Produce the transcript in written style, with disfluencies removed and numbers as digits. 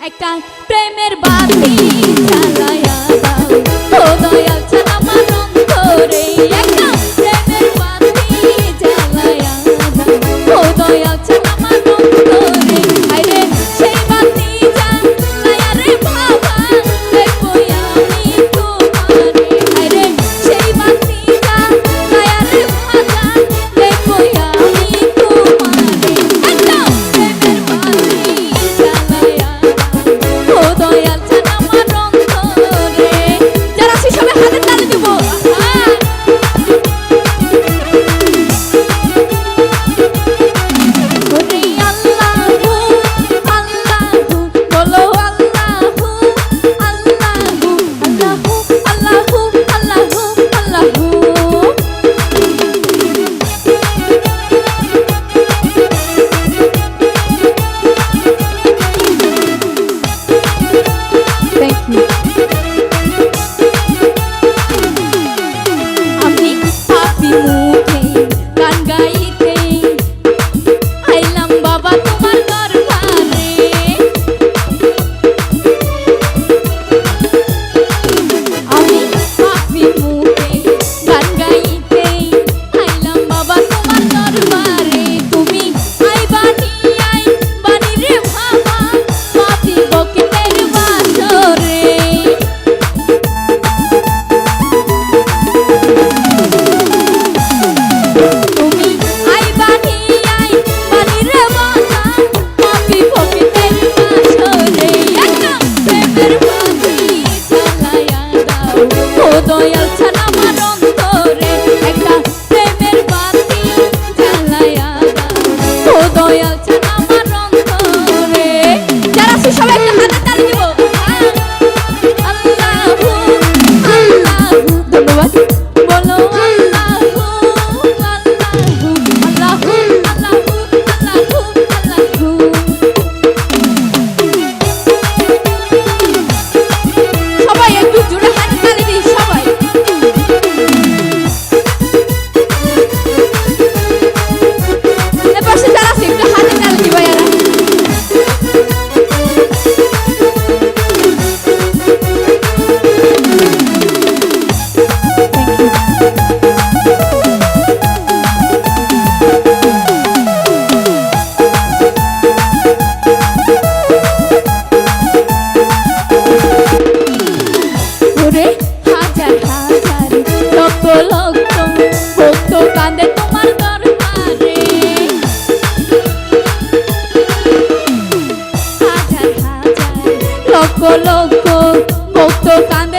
একটা প্রেমের বাতি জ্বালায়া দাও ও দয়াল চাঁদ আমার অন্তরে একটা প্রেমের বাতি জ্বালায়া দাও ও দয়াল চাঁদ আমার অন্তরে আরে সেই বাতি জ্বালায়া রে বাবা দেখবো আমি তোমারে আরে সেই বাতি জ্বালায়া রে বাবা দেখবো আমি তোমারে একটা প্রেমের বাতি জ্বালায়া ও দয়াল চাঁদ আমার অন্তরে যারা সে সবাই হাতে তালি দেব ওরে আল্লাহু আল্লাহু বলো আল্লাহু আল্লাহু আল্লাহু আল্লাহু আল্লাহু আল্লাহু Thank you. আমি পাপি মুখে গান গাইতে আইলাম বাবা তোমার দরবারে আমি পাপি মুখে গান গাইতে আইলাম বাবা তোমার দরবারে তুমি আই বানি রে বাবা পাপি বকেতের বাসরে তুমি বানি রে বাবা পাপি বকেতের বাসরে একটা প্রেমের বাতি জ্বালায়া দাও ও দয়াল চাঁদ আমার অন্তরে একটা প্রেমের বাতি জ্বালায়া দাও ও দয়াল চাঁদ আমার অন্তরে যারা সে সবাই একটা হাতে তালি দিব আল্লাহু আল্লাহু ধন্যবাদ বলো আল্লাহু আল্লাহু আল্লাহু আল্লাহু আল্লাহু আল্লাহু সবাই একটু জোরে হাতে তালি দিই সবাই এপাশে যারা আছে একটু হাতে তালি দিবা এরা ওরে হাজার হাজার লক্ষ লক্ষ ভক্ত কাঁদে তোমার দরবারে হাজার হাজার লক্ষ লক্ষ ভক্ত কাঁদে